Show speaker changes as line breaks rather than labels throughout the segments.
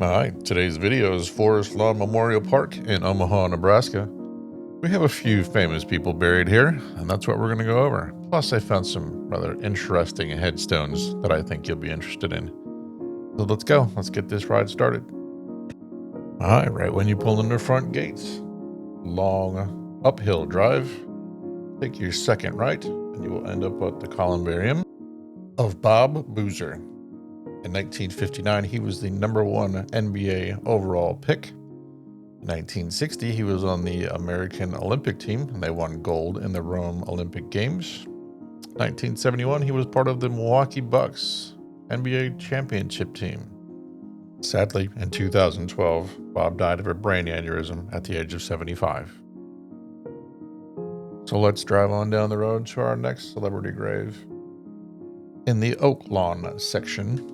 All right, today's video is Forest Lawn Memorial Park in Omaha, Nebraska. We have a few famous people buried here, and that's what we're going to go over. Plus, I found some rather interesting headstones that I think you'll be interested in. So let's go. Let's get this ride started. All right, when you pull in the front gates, long uphill drive, take your second right, and you will end up at the columbarium of Bob Boozer. In 1959, he was the #1 NBA overall pick. In 1960, he was on the American Olympic team, and they won gold in the Rome Olympic Games. 1971, he was part of the Milwaukee Bucks NBA championship team. Sadly, in 2012, Bob died of a brain aneurysm at the age of 75. So let's drive on down the road to our next celebrity grave. In the Oak Lawn section,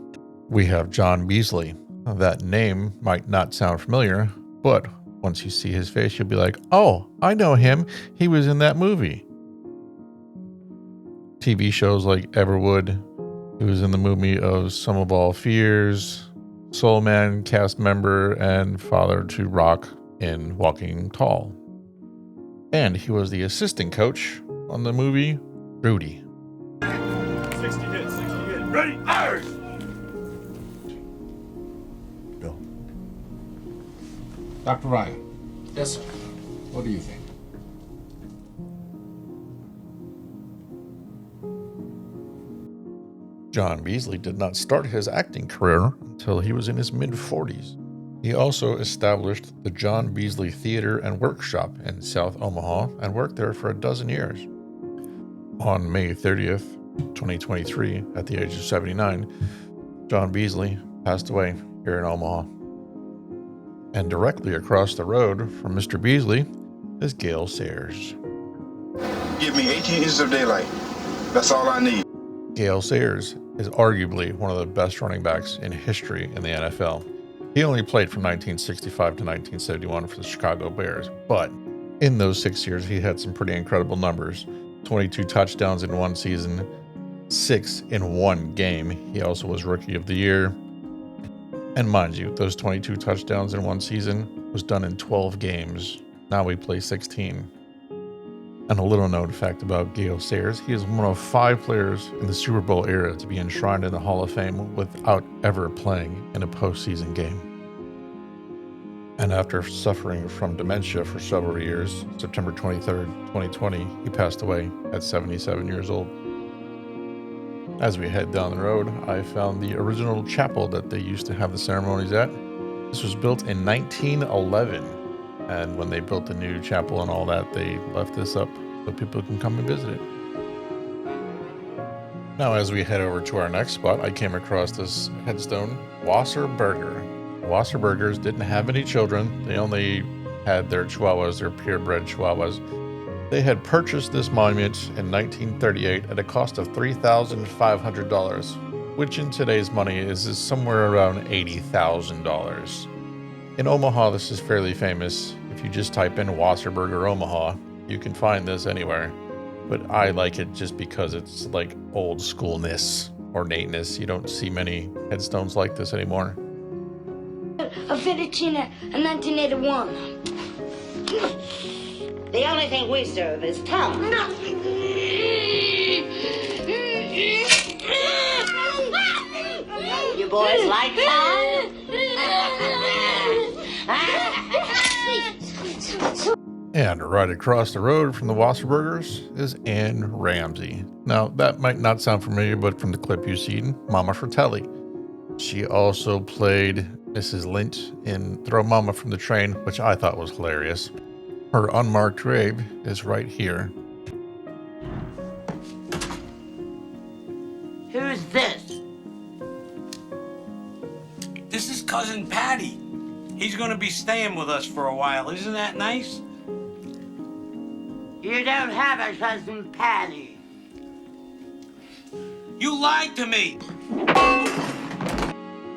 we have John Beasley. That name might not sound familiar, but once you see his face, you'll be like, oh, I know him. He was in that movie. TV shows like Everwood. He was in the movie of Some of All Fears, Soul Man cast member, and father to Rock in Walking Tall. And he was the assistant coach on the movie Rudy.
60 hits, ready, fire!
Go. Dr. Ryan.
Yes, sir.
What do you think?
John Beasley did not start his acting career until he was in his mid-40s. He also established the John Beasley Theater and Workshop in South Omaha and worked there for 12 years. On May 30th, 2023, at the age of 79, John Beasley passed away here in Omaha. And directly across the road from Mr. Beasley is Gale Sayers.
Give me 18 inches of daylight. That's all I need.
Gale Sayers is arguably one of the best running backs in history in the NFL. He only played from 1965 to 1971 for the Chicago Bears, but in those 6 years, he had some pretty incredible numbers. 22 touchdowns in one season, 6 in one game. He also was Rookie of the Year. And mind you, those 22 touchdowns in one season was done in 12 games. Now we play 16. And a little known fact about Gale Sayers, he is one of 5 players in the Super Bowl era to be enshrined in the Hall of Fame without ever playing in a postseason game. And after suffering from dementia for several years, September 23rd, 2020, he passed away at 77 years old. As we head down the road, I found the original chapel that they used to have the ceremonies at. This was built in 1911. And when they built the new chapel and all that, they left this up so people can come and visit it. Now, as we head over to our next spot, I came across this headstone, Wasserburger. Wasserburgers didn't have any children. They only had their chihuahuas, their purebred chihuahuas. They had purchased this monument in 1938 at a cost of $3,500, which in today's money is somewhere around $80,000. In Omaha, this is fairly famous. If you just type in Wasserburger Omaha, you can find this anywhere. But I like it just because it's like old schoolness, ornateness. You don't see many headstones like this anymore.
A fettuccine in 1981.
The only thing we serve is tongue. You boys like tongue?
And right across the road from the Wasserburgers is Ann Ramsey. Now, that might not sound familiar, but from the clip you've seen, Mama Fratelli. She also played Mrs. Lynch in Throw Mama from the Train, which I thought was hilarious. Her unmarked grave is right here.
Who's this?
This is Cousin Patty. He's gonna be staying with us for a while. Isn't that nice?
You don't have a cousin Patty.
You lied to me.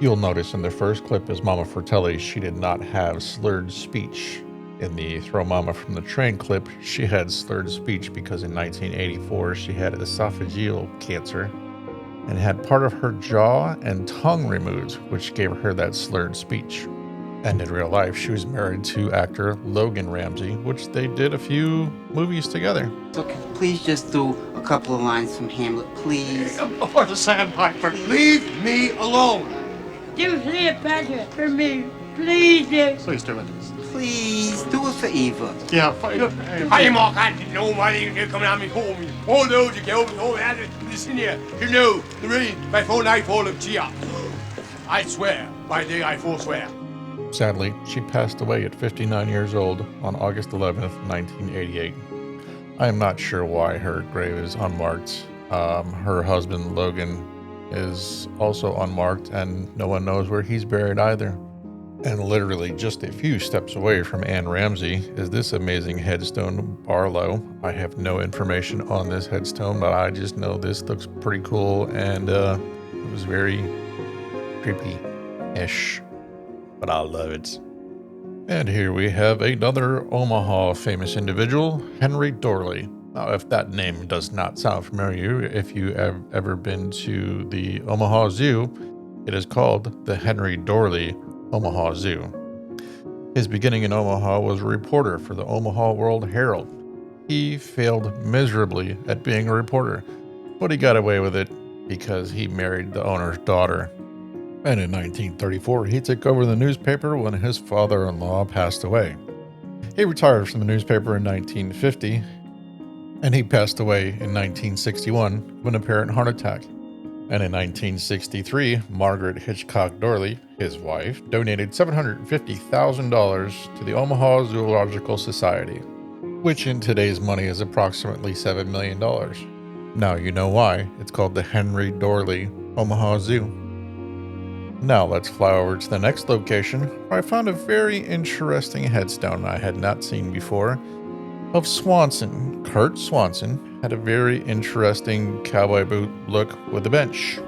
You'll notice in the first clip as Mama Fratelli, she did not have slurred speech. In the Throw Mama from the Train clip, she had slurred speech because in 1984 she had esophageal cancer. and had part of her jaw and tongue removed, which gave her that slurred speech. And in real life, she was married to actor Logan Ramsey, which they did a few movies together.
So can you please just do a couple of lines from Hamlet, please?
For the sandpiper. Leave me alone.
Do Cleopatra for me, please, dear.
Please do it.
Please, do it for Eva.
Ja, hej Morgan, nobody you come at me home. All those you go home and listen here. You know, the rain by 4 nightfall of Gia. I swear, by day I forswear.
Sadly, she passed away at 59 years old on August 11th, 1988. I am not sure why her grave is unmarked. Her husband, Logan, is also unmarked, and no one knows where he's buried either. And literally just a few steps away from Anne Ramsey is this amazing headstone, Barlow. I have no information on this headstone, but I just know this looks pretty cool, and it was very creepy-ish, but I love it. And here we have another Omaha famous individual, Henry Dorley. Now, if that name does not sound familiar, if you have ever been to the Omaha Zoo, it is called the Henry Dorley Omaha Zoo. His beginning in Omaha was a reporter for the Omaha World Herald. He failed miserably at being a reporter, but he got away with it because he married the owner's daughter. And in 1934, he took over the newspaper when his father-in-law passed away. He retired from the newspaper in 1950, and he passed away in 1961 of an apparent heart attack. And in 1963, Margaret Hitchcock Dorley, his wife, donated $750,000 to the Omaha Zoological Society, which in today's money is approximately $7 million. Now you know why it's called the Henry Dorley Omaha Zoo. Now let's fly over to the next location, where I found a very interesting headstone I had not seen before of Swanson. Kurt Swanson had a very interesting cowboy boot look with a bench.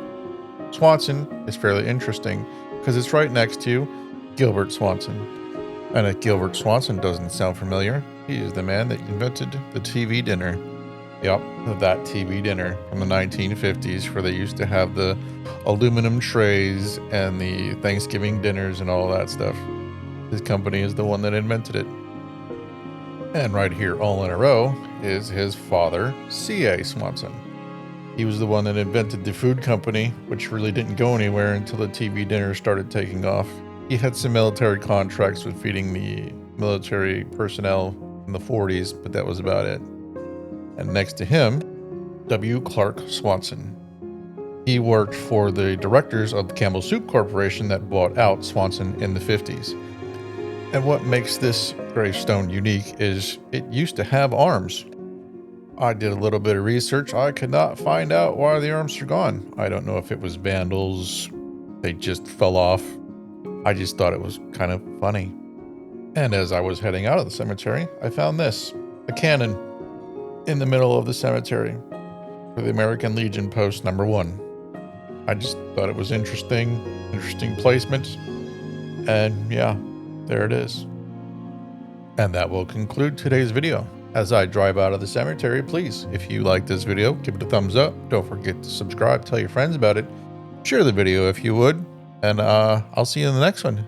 Swanson is fairly interesting because it's right next to Gilbert Swanson. And if Gilbert Swanson doesn't sound familiar, he is the man that invented the TV dinner. Yep, that TV dinner from the 1950s, where they used to have the aluminum trays and the Thanksgiving dinners and all that stuff. His company is the one that invented it. And right here, all in a row, is his father, C.A. Swanson. He was the one that invented the food company, which really didn't go anywhere until the TV dinner started taking off. He had some military contracts with feeding the military personnel in the 40s, but that was about it. And next to him, W. Clark Swanson. He worked for the directors of the Campbell Soup Corporation that bought out Swanson in the 50s. And what makes this gravestone unique is it used to have arms. I did a little bit of research. I could not find out why the arms are gone. I don't know if it was vandals, they just fell off. I just thought it was kind of funny. And as I was heading out of the cemetery, I found this, a cannon in the middle of the cemetery for the American Legion post number 1. I just thought it was interesting placement. And yeah, there it is. And that will conclude today's video. As I drive out of the cemetery, please, if you like this video, give it a thumbs up. Don't forget to subscribe, tell your friends about it. Share the video if you would. And I'll see you in the next one.